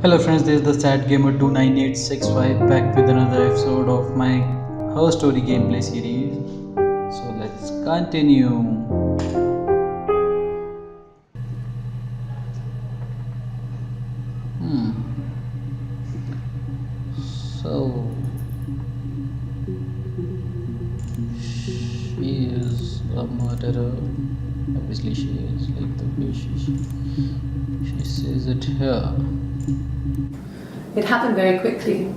Hello friends, this is the Sad Gamer 29865 back with another episode of my Her Story gameplay series. So let's continue. So she is a murderer. Obviously she is, like the way she says it here. It happened very quickly.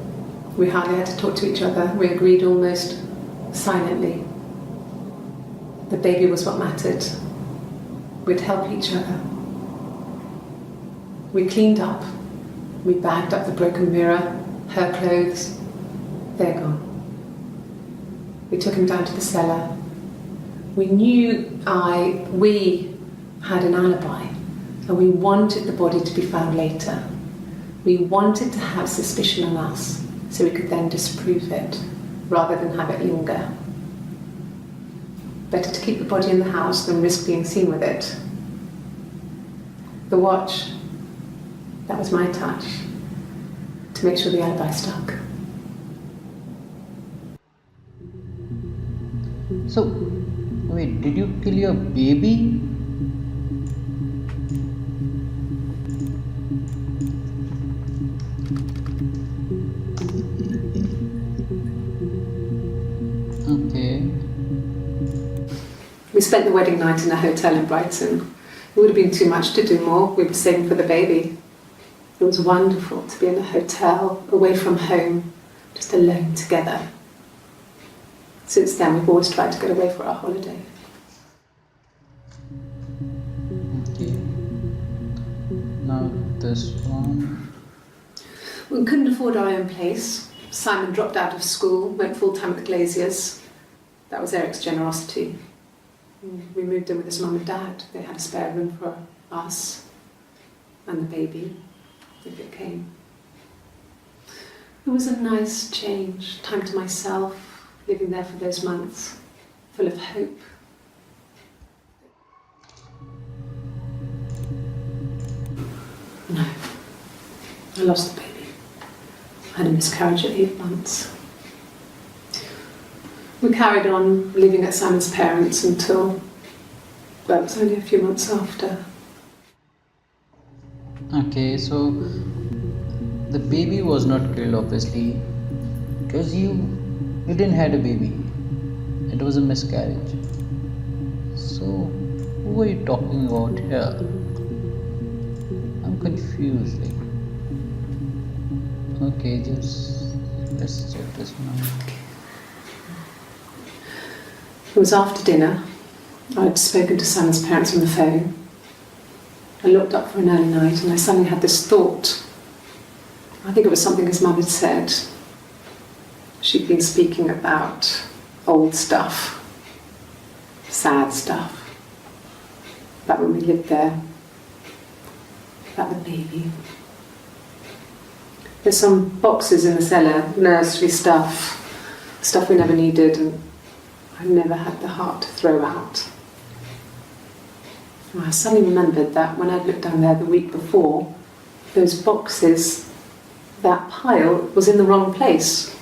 We hardly had to talk to each other. We agreed almost silently. The baby was what mattered. We'd help each other. We cleaned up. We bagged up the broken mirror, her clothes. They're gone. We took him down to the cellar. We had an alibi, and we wanted the body to be found later. We wanted to have suspicion on us so we could then disprove it rather than have it linger. Better to keep the body in the house than risk being seen with it. The watch, that was my touch to make sure the alibi stuck. So, wait, did you kill your baby? Okay. We spent the wedding night in a hotel in Brighton. It would have been too much to do more. We were saving for the baby. It was wonderful to be in a hotel, away from home, just alone together. Since then, we've always tried to get away for our holiday. Okay. Now this one. We couldn't afford our own place. Simon dropped out of school, went full-time at the Glaziers. That was Eric's generosity. We moved in with his mum and dad. They had a spare room for us and the baby, if it came. It was a nice change, time to myself, living there for those months, full of hope. No, I lost the baby. I had a miscarriage at 8 months. We carried on living at Simon's parents until, well, it was only a few months after. Okay, so the baby was not killed obviously because you didn't had a baby. It was a miscarriage. So who are you talking about here? I'm confused. Okay, just let's check this one. It was after dinner. I'd spoken to Simon's parents on the phone. I looked up for an early night and I suddenly had this thought. I think it was something his mum had said. She'd been speaking about old stuff, sad stuff, about when we lived there, about the baby. There's some boxes in the cellar, nursery stuff we never needed, and I never had the heart to throw out. I suddenly remembered that when I'd looked down there the week before, those boxes, that pile was in the wrong place.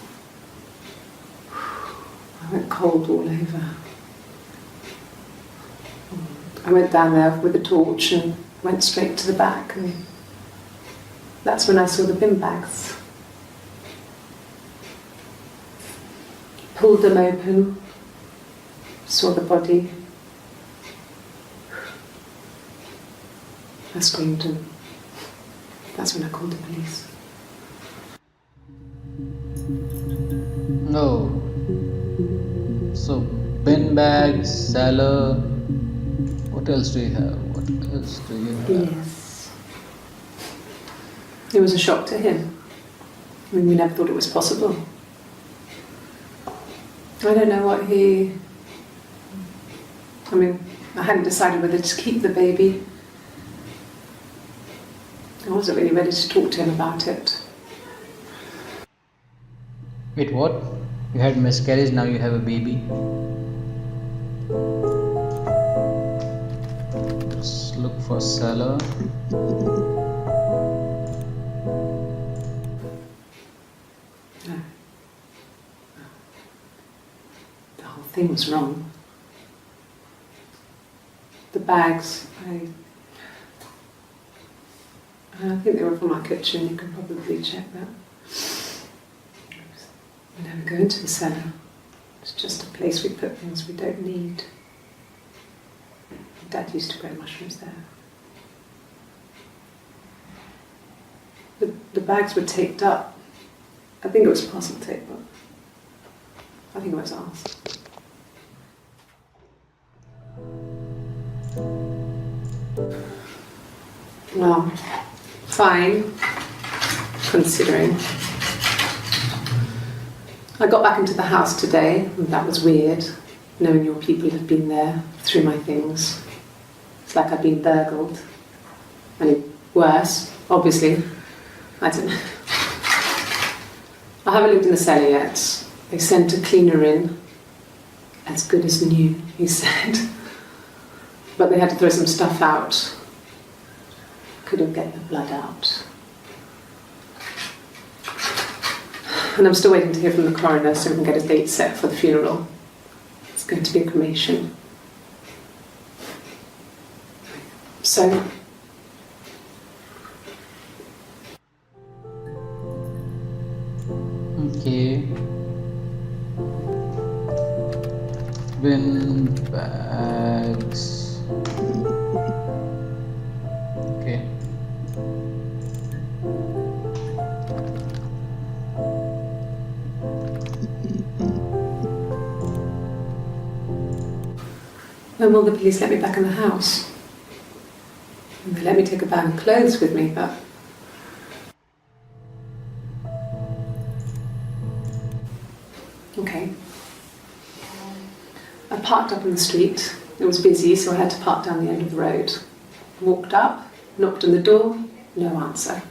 I went cold all over. I went down there with a torch and went straight to the back, and that's when I saw the bin bags. Pulled them open, saw the body. I screamed, and that's when I called the police. No. So bin bags, cellar. What else do you have? What else do you have? Yes. It was a shock to him. I mean, we never thought it was possible. I don't know what I hadn't decided whether to keep the baby. I wasn't really ready to talk to him about it. Wait, what? You had miscarriage, now you have a baby? Let's look for cellar. Something was wrong. The bags, I think they were from our kitchen. You can probably check that. We never go into the cellar. It's just a place we put things we don't need. Dad used to grow mushrooms there. The bags were taped up. I think it was parcel tape, but I think it was ours. Well, fine, considering. I got back into the house today, and that was weird, knowing your people had been there through my things. It's like I'd been burgled. And worse, obviously. I don't know. I haven't lived in the cellar yet. They sent a cleaner in, as good as new, he said. But they had to throw some stuff out. Couldn't get the blood out. And I'm still waiting to hear from the coroner so we can get a date set for the funeral. It's going to be a cremation. So, Okay. Bin bags. Okay. when will the police let me back in the house? And they let me take a bag of clothes with me, but okay. I parked up on the street. It was busy, so I had to park down the end of the road. Walked up, knocked on the door, no answer.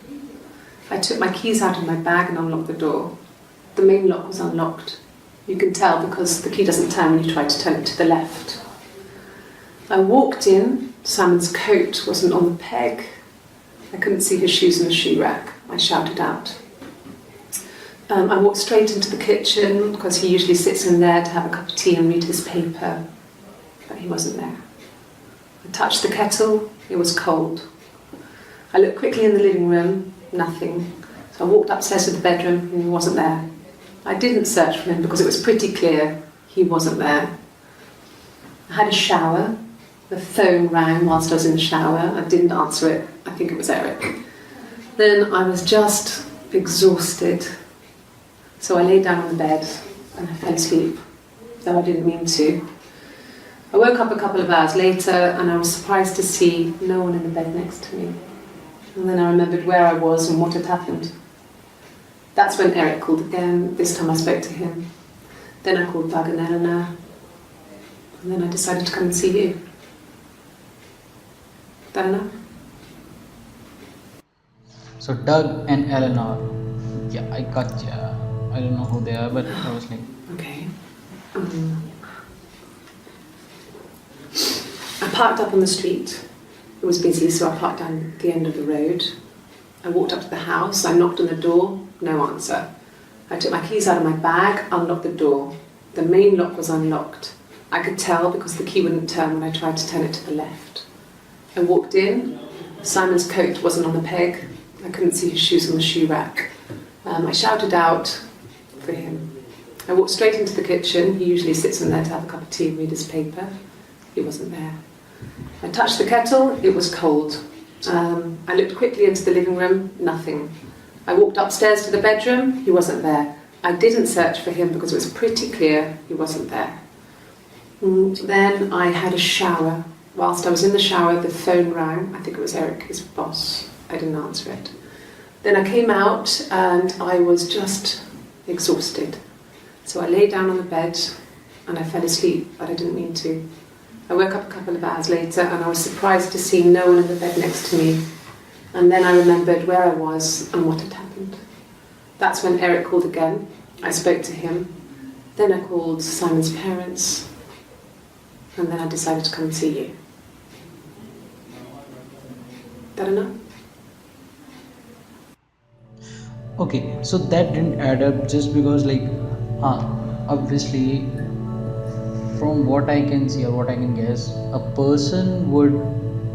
I took my keys out of my bag and unlocked the door. The main lock was unlocked. You can tell because the key doesn't turn when you try to turn it to the left. I walked in. Simon's coat wasn't on the peg. I couldn't see his shoes in the shoe rack. I shouted out. I walked straight into the kitchen because he usually sits in there to have a cup of tea and read his paper, but he wasn't there. I touched the kettle, it was cold. I looked quickly in the living room, nothing. So I walked upstairs to the bedroom and he wasn't there. I didn't search for him because it was pretty clear he wasn't there. I had a shower. The phone rang whilst I was in the shower. I didn't answer it. I think it was Eric. Then I was just exhausted. So I lay down on the bed and I fell asleep, though I didn't mean to. I woke up a couple of hours later and I was surprised to see no one in the bed next to me. And then I remembered where I was and what had happened. That's when Eric called again. This time I spoke to him. Then I called Doug and Eleanor. And then I decided to come and see you. That enough? So Doug and Eleanor. Yeah, I gotcha. I don't know who they are, but I was like, Okay. I parked up on the street. It was busy, so I parked down the end of the road. I walked up to the house. I knocked on the door. No answer. I took my keys out of my bag, unlocked the door. The main lock was unlocked. I could tell because the key wouldn't turn when I tried to turn it to the left. I walked in. Simon's coat wasn't on the peg. I couldn't see his shoes on the shoe rack. I shouted out for him. I walked straight into the kitchen. He usually sits in there to have a cup of tea and read his paper. He wasn't there. I touched the kettle. It was cold. I looked quickly into the living room. Nothing. I walked upstairs to the bedroom. He wasn't there. I didn't search for him because it was pretty clear he wasn't there. Then I had a shower. Whilst I was in the shower, the phone rang. I think it was Eric, his boss. I didn't answer it. Then I came out and I was just exhausted. So I lay down on the bed and I fell asleep, but I didn't mean to. I woke up a couple of hours later and I was surprised to see no one in the bed next to me. And then I remembered where I was and what had happened. That's when Eric called again. I spoke to him. Then I called Simon's parents. And then I decided to come and see you. That enough? okay, so that didn't add up just because, like, obviously, from what I can see or what I can guess, a person would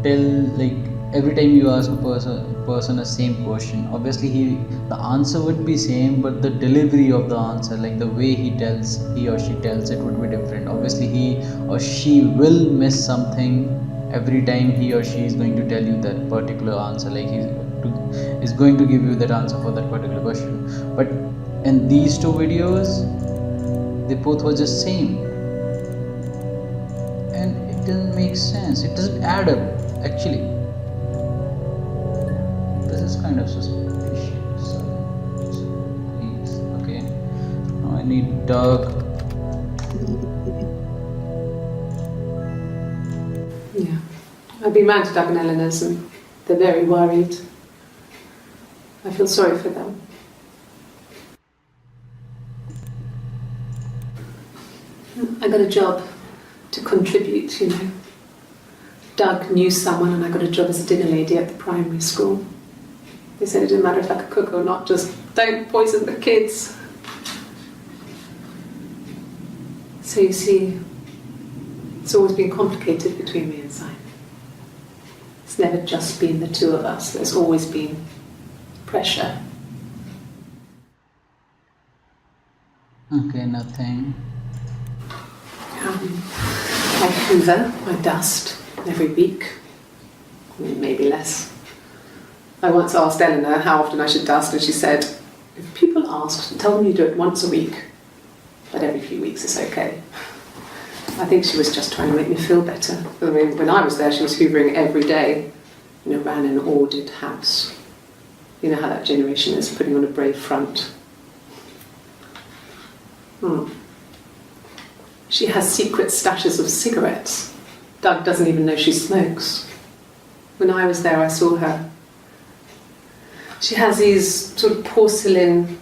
tell, like, every time you ask a person a same question, obviously the answer would be same, but the delivery of the answer, like the way he or she tells it, would be different. Obviously he or she will miss something every time he or she is going to tell you that particular answer, like is going to give you that answer for that particular question. But in these two videos, they both were just same, and it doesn't make sense, it doesn't add up actually. This is kind of suspicious. Please, okay, now I need Doug. Yeah. I've been round to Doug and Eleanor's and they're very worried. I feel sorry for them. I got a job to contribute, you know. Doug knew someone and I got a job as a dinner lady at the primary school. They said it didn't matter if I could cook or not, just don't poison the kids. So you see, it's always been complicated between me and Simon. It's never just been the two of us, there's always been pressure. Okay, nothing. I hoover, I dust every week, maybe less. I once asked Eleanor how often I should dust, and she said, if people ask, tell them you do it once a week, but every few weeks is okay. I think she was just trying to make me feel better. I mean, when I was there, she was hoovering every day, you know, ran an ordered house. You know how that generation is, putting on a brave front. She has secret stashes of cigarettes. Doug doesn't even know she smokes. When I was there, I saw her. She has these sort of porcelain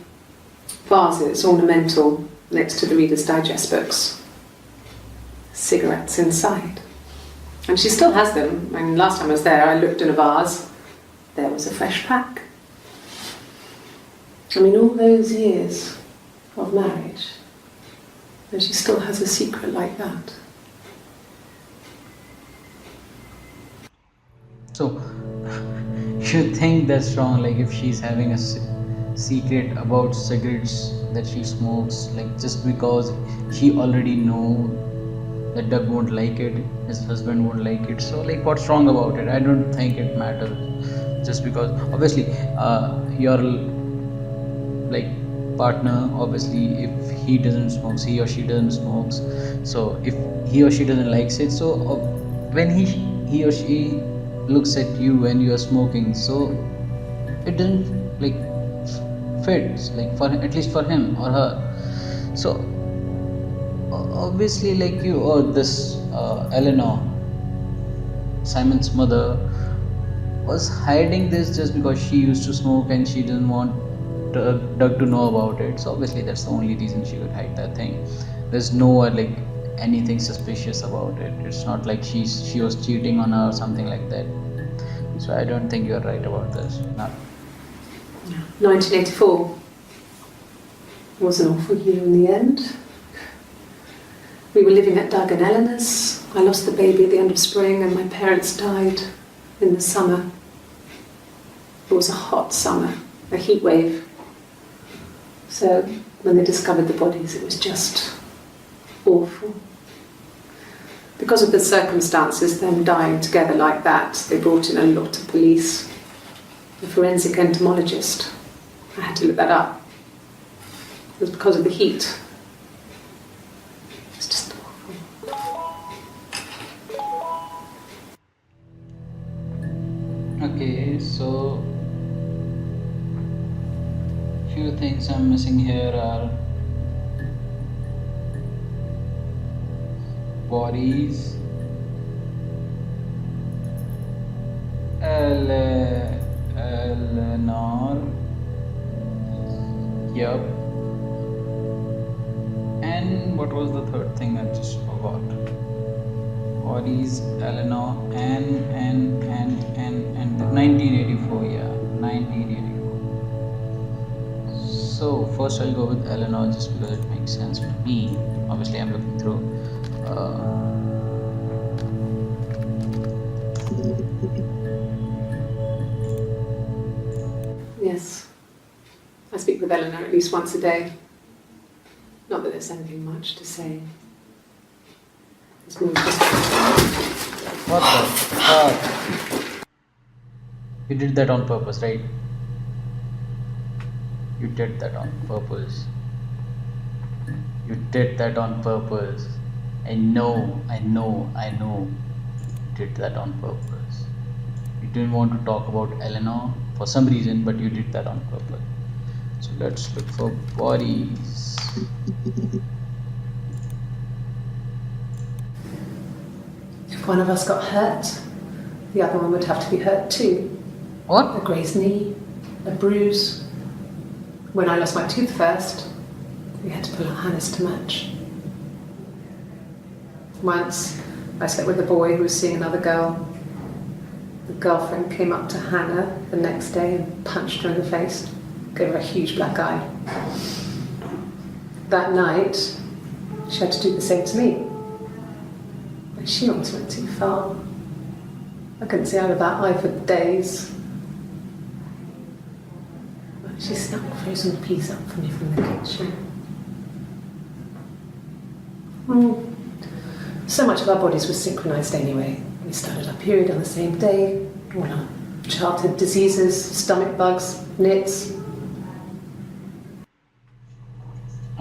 vases, ornamental, next to the Reader's Digest books. Cigarettes inside. And she still has them. I mean, last time I was there, I looked in a vase. There was a fresh pack. I mean, all those years of marriage, and she still has a secret like that. So, you think that's wrong? Like, if she's having a secret about cigarettes that she smokes, like, just because she already know that Doug won't like it, his husband won't like it, so, like, what's wrong about it? I don't think it matters. Just because, obviously, your, like, partner, obviously, if he doesn't smoke, he or she doesn't smoke, so if he or she doesn't likes it, so when he or she looks at you when you are smoking, so it doesn't, like, fits, like, for at least for him or her. So obviously, like, you or this Eleanor, Simon's mother, was hiding this just because she used to smoke and she didn't want Doug to know about it. So obviously that's the only reason she would hide that thing. There's no like anything suspicious about it. It's not like she was cheating on her or something like that. So I don't think you're right about this. No. 1984 was an awful year in the end. We were living at Doug and Eleanor's. I lost the baby at the end of spring and my parents died in the summer. It was a hot summer, a heat wave. So when they discovered the bodies, it was just awful. Because of the circumstances, them dying together like that, they brought in a lot of police. A forensic entomologist. I had to look that up. It was because of the heat. It's just awful. Okay, so few things I'm missing here are bodies, Eleanor, yep, and what was the third thing I just forgot? Bodies, Eleanor, and 1984, yeah, 1984. So first I'll go with Eleanor just because it makes sense for me. Obviously I'm looking through Yes. I speak with Eleanor at least once a day. Not that there's anything much to say. It's more just... What the fuck? You did that on purpose, right? You did that on purpose. You did that on purpose. I know. You did that on purpose. You didn't want to talk about Eleanor for some reason, but you did that on purpose. So let's look for bodies. If one of us got hurt, the other one would have to be hurt too. What? A grazed knee, a bruise. When I lost my tooth first, we had to pull out Hannah's to match. Once, I slept with a boy who was seeing another girl. The girlfriend came up to Hannah the next day and punched her in the face, gave her a huge black eye. That night, she had to do the same to me. But she almost went too far. I couldn't see out of that eye for days. But she snuck a frozen pizza up for me from the kitchen. So much of our bodies was synchronized anyway. We started our period on the same day, all our childhood diseases, stomach bugs, nits.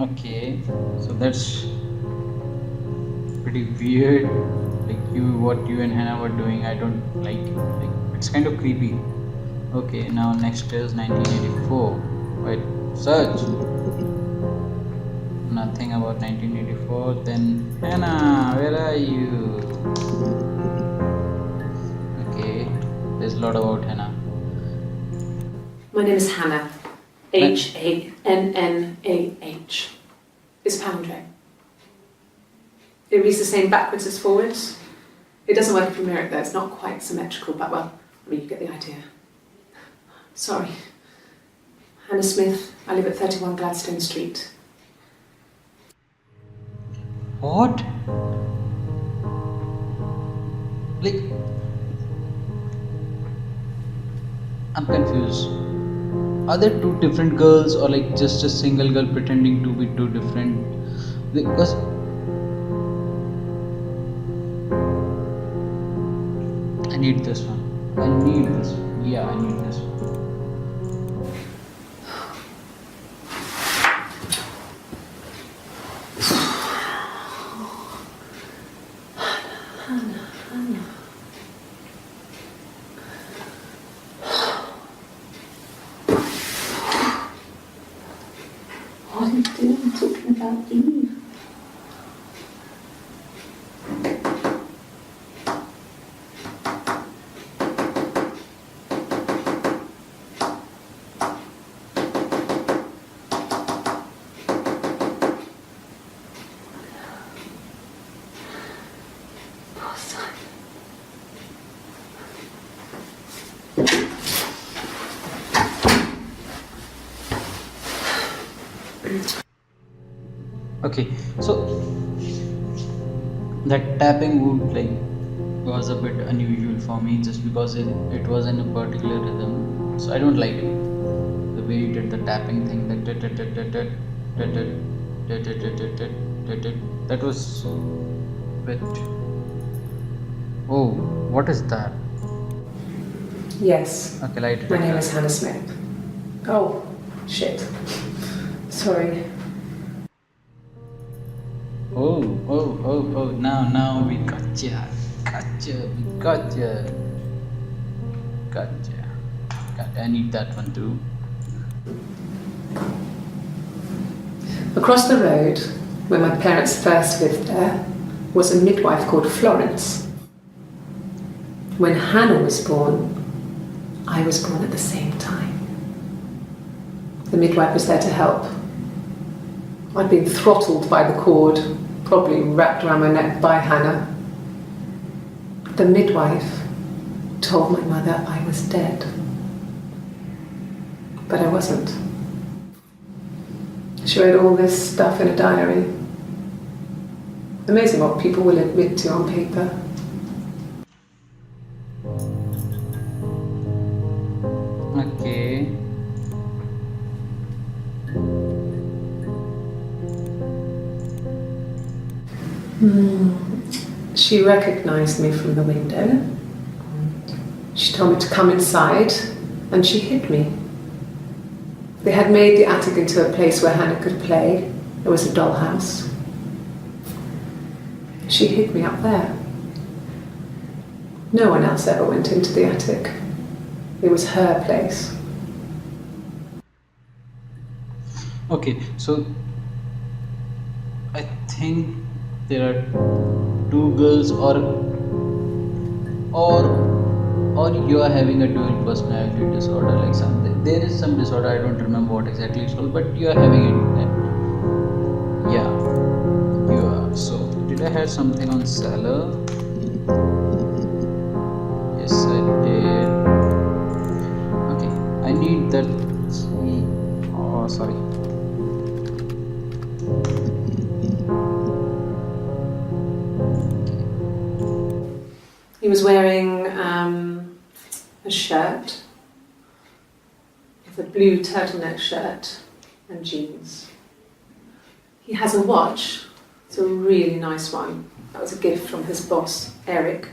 Okay, so that's pretty weird. What you and Hannah were doing, I don't like. It's kind of creepy. Okay, now next is 1984. Wait, search. Nothing about 1984. Then Hannah, where are you? Okay, there's a lot about Hannah. My name is Hannah. Hannah. It's palindrome. It reads the same backwards as forwards. It doesn't work if you mirror it though, it's not quite symmetrical, but well, I mean, you get the idea. Sorry. Hannah Smith, I live at 31 Gladstone Street. What? I'm confused. Are there two different girls or just a single girl pretending to be two different? Because I need this one. Yeah, I need this one. What are you doing talking about Eve? Poor son. Okay, so that tapping would was a bit unusual for me just because it was in a particular rhythm. So I don't like it. The way you did the tapping thing, that was a bit. Oh, what is that? Yes. Okay, light. My name is Hannah Smith. Oh, shit. Sorry. Oh, now we gotcha. I need that one too. Across the road, where my parents first lived there, was a midwife called Florence. When Hannah was born, I was born at the same time. The midwife was there to help. I'd been throttled by the cord, probably wrapped around my neck by Hannah. The midwife told my mother I was dead. But I wasn't. She wrote all this stuff in a diary. Amazing what people will admit to on paper. Okay. She recognised me from the window. She told me to come inside, and she hid me. They had made the attic into a place where Hannah could play. It was a dollhouse. She hid me up there. No one else ever went into the attic. It was her place. Okay, so I think there are two girls, or you are having a dual personality disorder, like something. There is some disorder, I don't remember what exactly it's called, but you are having it. And yeah, you are. So did I have something on seller? Yes, I did. Okay, I need that. Oh, sorry. He was wearing a shirt, with a blue turtleneck shirt and jeans. He has a watch. It's a really nice one. That was a gift from his boss, Eric.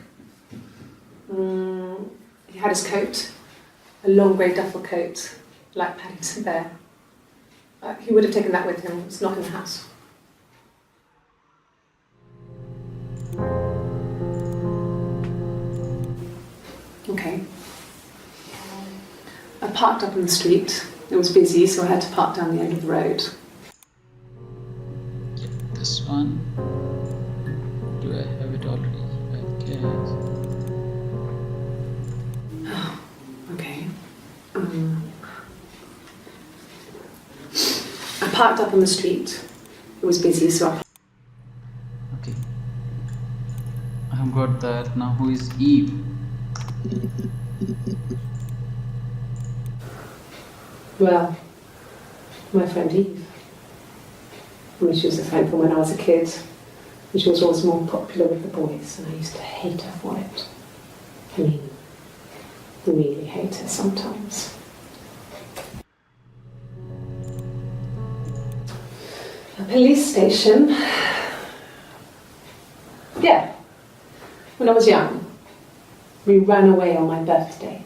He had his coat, a long grey duffel coat, like Paddington Bear. He would have taken that with him. It's not in the house. Okay. I parked up on the street. It was busy, so I had to park down the end of the road. Yeah, this one. Do I have it already? I guess. Okay. I parked up on the street. It was busy, so I... Okay. I have got that. Now who is Eve? Well, my friend Eve. I mean, she was a friend from when I was a kid. And she was always more popular with the boys, and I used to hate her for it. I mean, really hate her sometimes. A police station. Yeah. When I was young, we ran away on my birthday.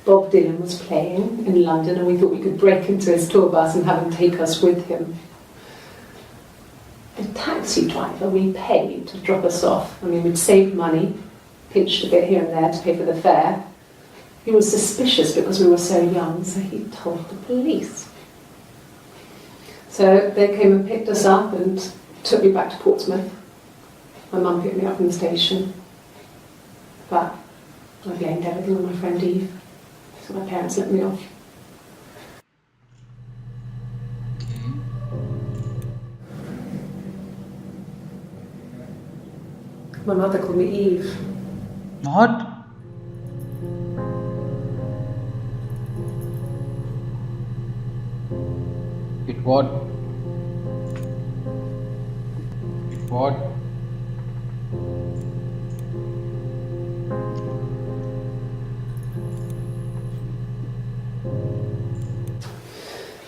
Bob Dylan was playing in London, and we thought we could break into his tour bus and have him take us with him. The taxi driver we paid to drop us off, I mean, we'd saved money, pinched a bit here and there to pay for the fare. He was suspicious because we were so young, so he told the police. So they came and picked us up and took me back to Portsmouth. My mum picked me up from the station. But I blamed everything on my friend Eve. So my parents let me off. Okay. My mother called me Eve. What? It what? It what?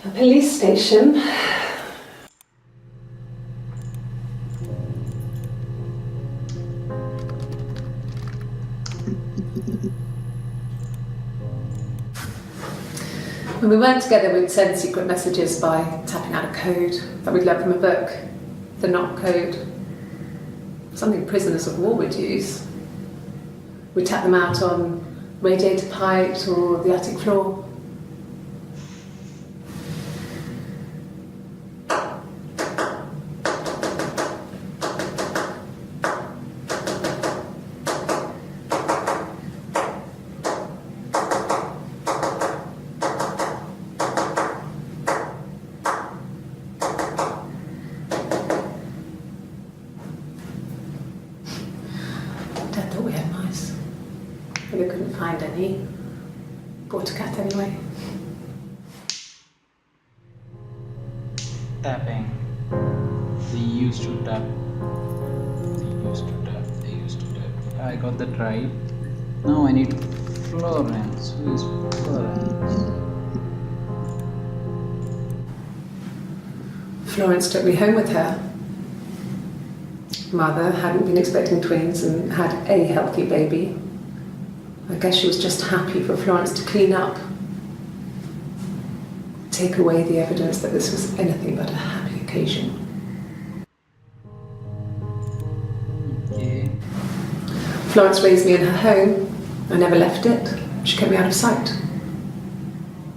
A police station. When we weren't together, we'd send secret messages by tapping out a code that we'd learned from a book, the knock code. Something prisoners of war would use. We'd tap them out on radiator pipes or the attic floor. Dad thought we had mice, but we couldn't find any. Bought a cat anyway. Tapping. They used to tap. They used to tap. They used to tap. I got that right. Now I need Florence. Who is Florence? Florence took me home with her. Mother hadn't been expecting twins and had a healthy baby. I guess she was just happy for Florence to clean up, take away the evidence that this was anything but a happy occasion. Okay. Florence raised me in her home. I never left it. She kept me out of sight.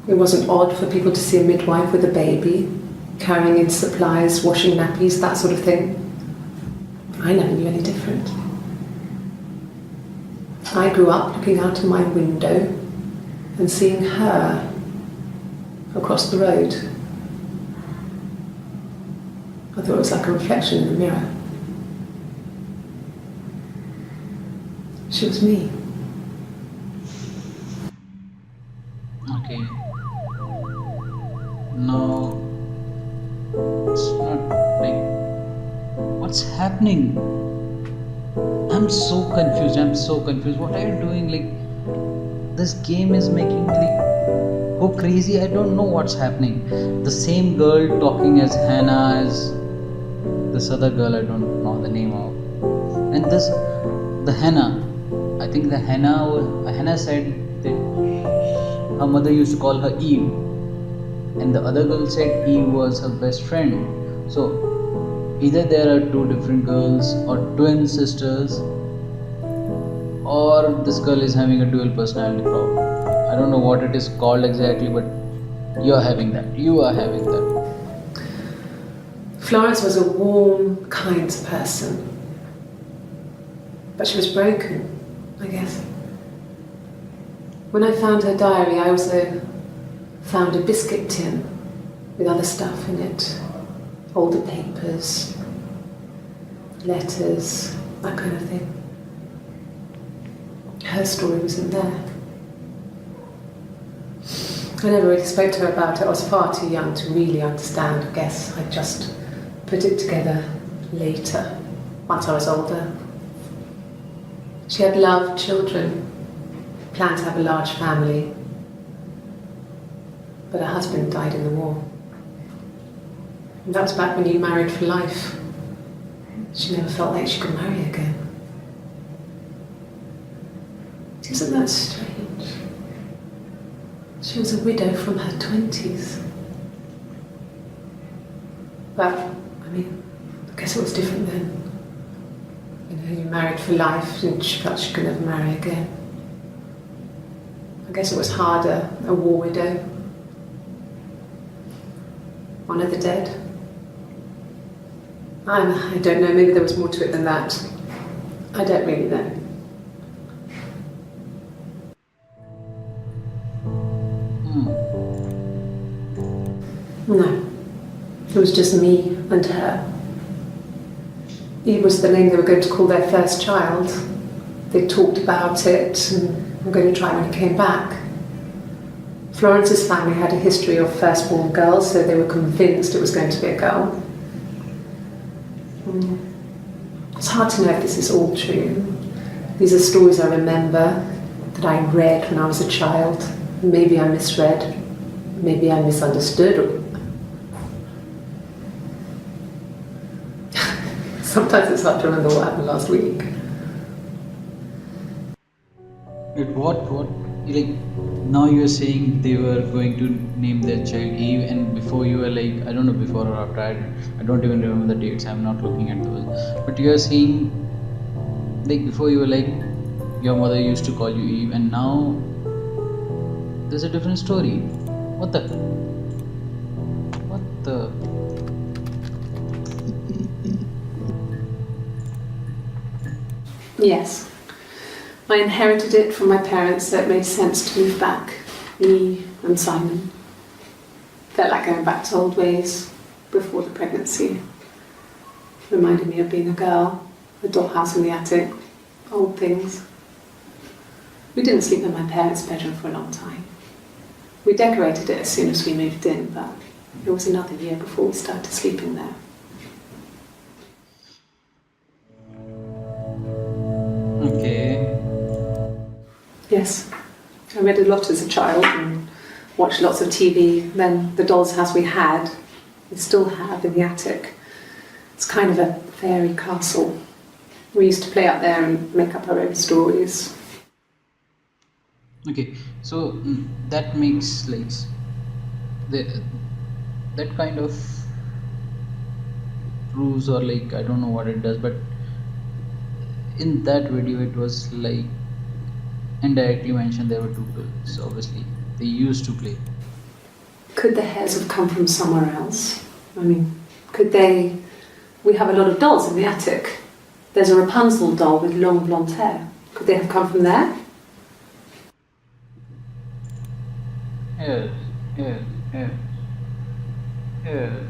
It wasn't odd for people to see a midwife with a baby, carrying in supplies, washing nappies, that sort of thing. I never knew any different. I grew up looking out of my window and seeing her across the road. I thought it was like a reflection in the mirror. She was me. Okay. No, it's not like what's happening? I'm so confused. I'm so confused. What are you doing? Like this game is making me like go crazy. I don't know what's happening. The same girl talking as Hannah as this other girl. I don't know the name of. And this the Hannah. I think the Hannah said that her mother used to call her Eve, and the other girl said Eve was her best friend. So either there are two different girls or twin sisters, or this girl is having a dual personality problem. I don't know what it is called exactly, but you are having that. You are having that. Florence was a warm, kind person. But she was broken, I guess. When I found her diary, I also found a biscuit tin with other stuff in it. Older papers, letters, that kind of thing. Her story was in there. I never really spoke to her about it. I was far too young to really understand. I guess I just put it together later, once I was older. She had loved children, planned to have a large family, but her husband died in the war. And that was back when you married for life. She never felt like she could marry again. Isn't that strange? She was a widow from her 20s. But, I mean, I guess it was different then. You know, you married for life and she felt she could never marry again. I guess it was harder, a war widow. One of the dead. I don't know, maybe there was more to it than that. I don't really know. No, it was just me and her. Eve was the name they were going to call their first child. They talked about it and were going to try when he came back. Florence's family had a history of firstborn girls, so they were convinced it was going to be a girl. It's hard to know if this is all true. These are stories I remember, that I read when I was a child. Maybe I misread, maybe I misunderstood. Sometimes it's hard to remember what happened last week. What? Like, now you're saying they were going to name their child Eve, and before you were like, I don't know, before or after, I don't even remember the dates, I'm not looking at those. But you're saying, like, before you were like, your mother used to call you Eve, and now there's a different story. What the? Yes. I inherited it from my parents, so it made sense to move back. Me and Simon. Felt like going back to old ways before the pregnancy. Reminded me of being a girl, a dollhouse in the attic, old things. We didn't sleep in my parents' bedroom for a long time. We decorated it as soon as we moved in, but it was another year before we started sleeping there. Okay. Yes. I read a lot as a child and watched lots of TV. Then the doll's house we had, we still have in the attic. It's kind of a fairy castle. We used to play up there and make up our own stories. Okay. So that makes like the that kind of proves, or like I don't know what it does, but in that video it was like indirectly mentioned there were two girls. So obviously they used to play. Could the hairs have come from somewhere else? I mean, could they? We have a lot of dolls in the attic. There's a Rapunzel doll with long blonde hair. Could they have come from there? Here, here, here, here.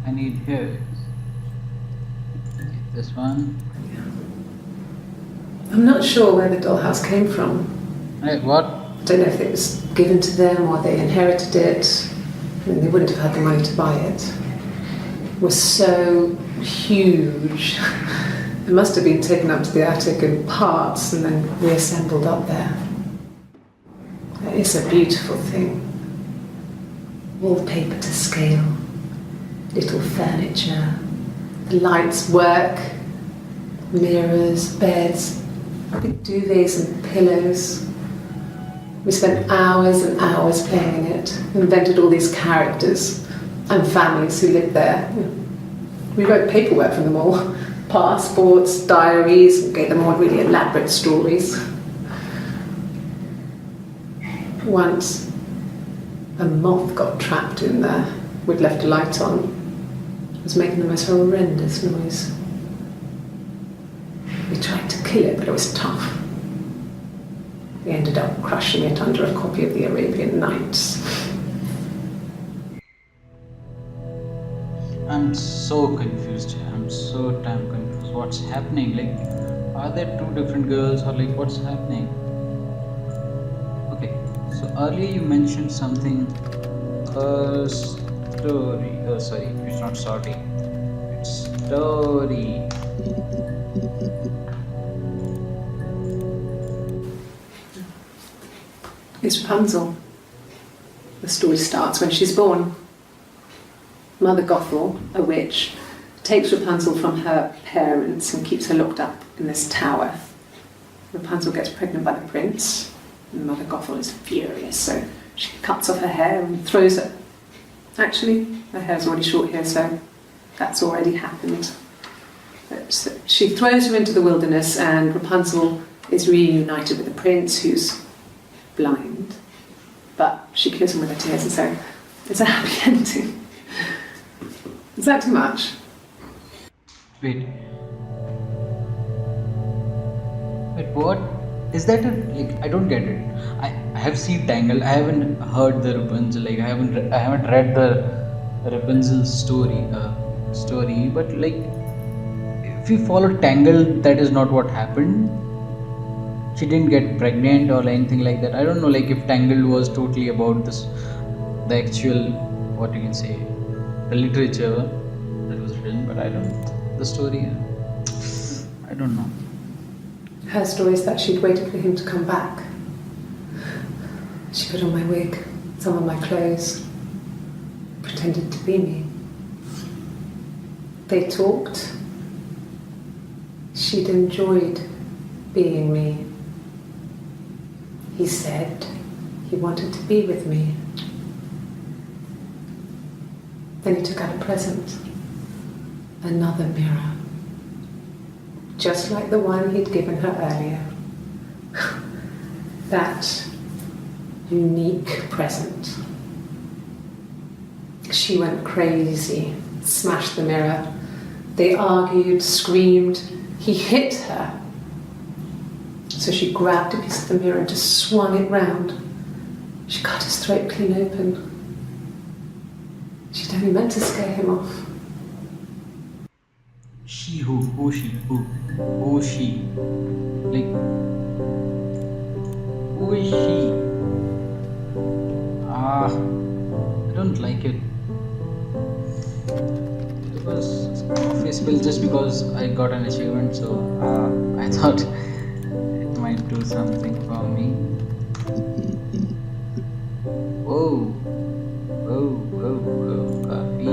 I need here. This one. I'm not sure where the dollhouse came from. Hey, what? I don't know if it was given to them or they inherited it. I mean, they wouldn't have had the money to buy it. It was so huge. It must have been taken up to the attic in parts and then reassembled up there. It's a beautiful thing. Wallpaper to scale, little furniture, the lights work, mirrors, beds, big duvets and pillows. We spent hours and hours playing in it, invented all these characters and families who lived there. We wrote paperwork for them all, passports, diaries, and gave them all really elaborate stories. Once, a moth got trapped in there. We'd left a light on. It was making the most horrendous noise. We tried to kill it, but it was tough. We ended up crushing it under a copy of the Arabian Nights. I'm so confused here. I'm so damn confused. What's happening? Like, are there two different girls, or like what's happening? Okay, so earlier you mentioned something. Story. Oh, sorry, it's not sorry. It's story. It's Rapunzel. The story starts when she's born. Mother Gothel, a witch, takes Rapunzel from her parents and keeps her locked up in this tower. Rapunzel gets pregnant by the prince, and Mother Gothel is furious, so she cuts off her hair and throws it. Actually, her hair's already short here, so that's already happened. But she throws her into the wilderness, and Rapunzel is reunited with the prince, who's blind. But she kills him with her tears, and so it's a happy ending. Is that too much? Wait. Wait, what? Is that a, like, I don't get it. I have seen Tangled. I haven't heard the Rapunzel. Like, I haven't read the Rapunzel story. But like, if you follow Tangled, that is not what happened. She didn't get pregnant or anything like that. I don't know. Like, if Tangled was totally about this, the actual, what you can say, the literature that was written. But I don't. The story, I don't know. Her story is that she'd waited for him to come back. She put on my wig, some of my clothes, pretended to be me. They talked. She'd enjoyed being me. He said he wanted to be with me. Then he took out a present, another mirror, just like the one he'd given her earlier. That unique present. She went crazy, smashed the mirror. They argued, screamed. He hit her. So she grabbed a piece of the mirror and just swung it round. She cut his throat clean open. She'd only meant to scare him off. She who she? Who she? Like, who is she? I don't like it. It was obvious, well, just because I got an achievement, so I thought it do something for me? Whoa, whoa, whoa, whoa, coffee.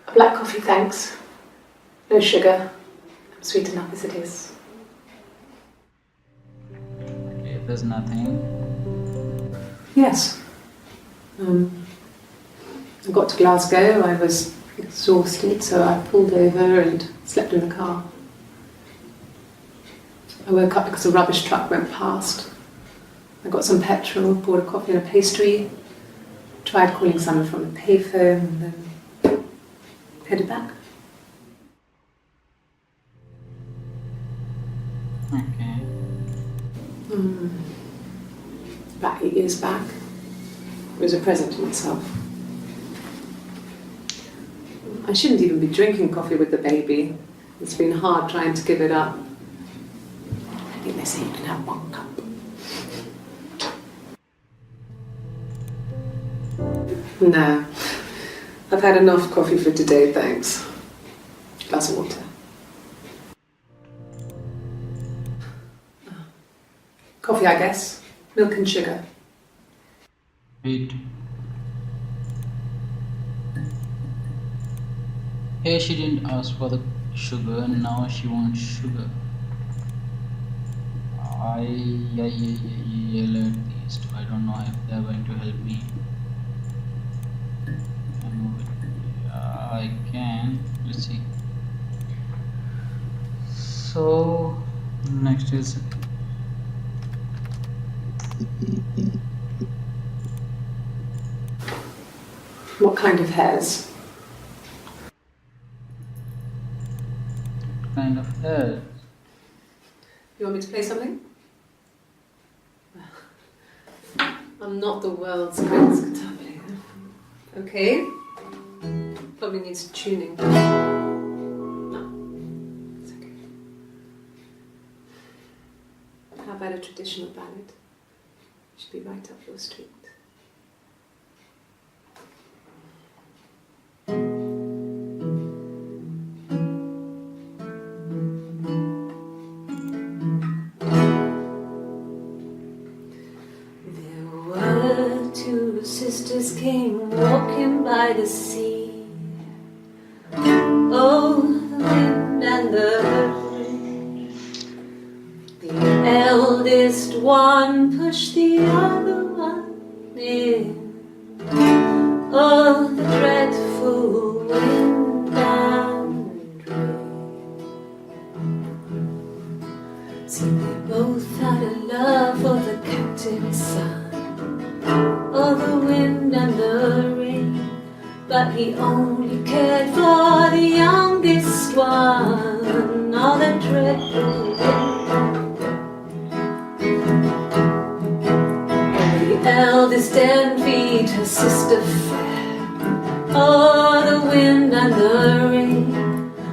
A black coffee, thanks. No sugar. I'm sweet enough as it is. Okay, there's nothing. Yes. I got to Glasgow, I was exhausted, so I pulled over and slept in the car. I woke up because a rubbish truck went past. I got some petrol, bought a coffee and a pastry, tried calling someone from a payphone, and then headed back. Okay. About 8 years back. It was a present to myself. I shouldn't even be drinking coffee with the baby. It's been hard trying to give it up. I think they say you can have 1 cup. No. I've had enough coffee for today, thanks. Glass of water. Coffee, I guess. Milk and sugar. Wait. Here she didn't ask for the sugar, and now she wants sugar. I yell at these two. I don't know if they're going to help me. Can I move it? I can. Let's see. So next is What kind of hairs? kind of hair. You want me to play something? I'm not the world's greatest guitar player. Okay. Probably needs tuning. No, it's okay. How about a traditional ballad? Should be right up your street. Sisters came walking by the sea. Oh, the wind and the rain. The eldest one pushed the other one in. Oh, the dreadful wind and rain. See, they both had a love for the captain's son. Oh, the wind and the rain, but he only cared for the youngest one. Oh, the dreadful wind. Oh, the eldest envied her sister fair. Oh, the wind and the rain,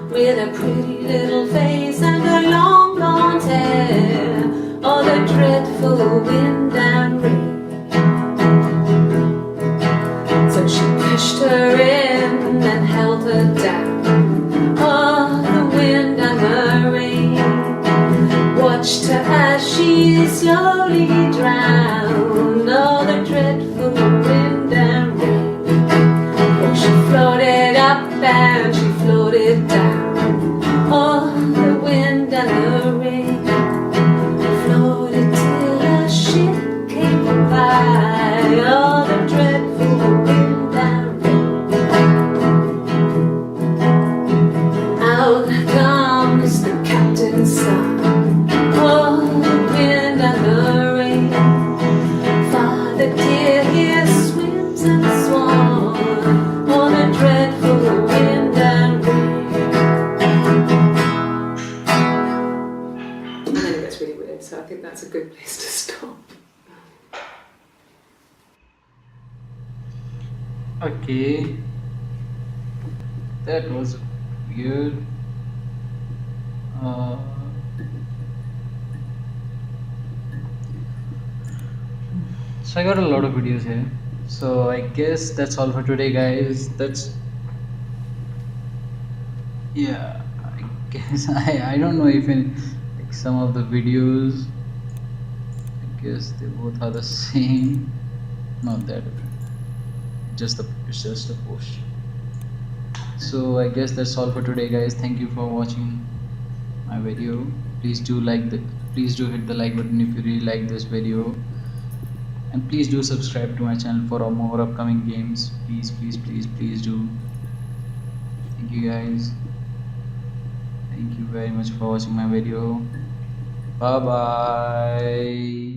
with a pretty little face and her long blonde hair. Oh, the dreadful wind and rain. So she pushed her in and held her down. Oh, the wind and the rain watched her as she slowly drowned. Oh, the dreadful wind and rain. Oh, she floated up and she floated down. Oh, the wind and the rain floated till a ship came by. Oh, the dreadful wind and rain. Out comes the captain's son. Oh, the wind and the rain. Father dear, here swims and swan. Oh, the dreadful wind and rain. And then it gets really weird, so I think that's a good place to stop. Okay, that was weird. Uh, so I got a lot of videos here. So I guess that's all for today, guys. Yeah. I guess I don't know if like some of the videos. I guess they both are the same. Not that different. It's just a post. So I guess that's all for today, guys. Thank you for watching my video. Please do hit the like button if you really like this video, and please do subscribe to my channel for more upcoming games. Please do. Thank you, guys. Thank you very much for watching my video. Bye bye.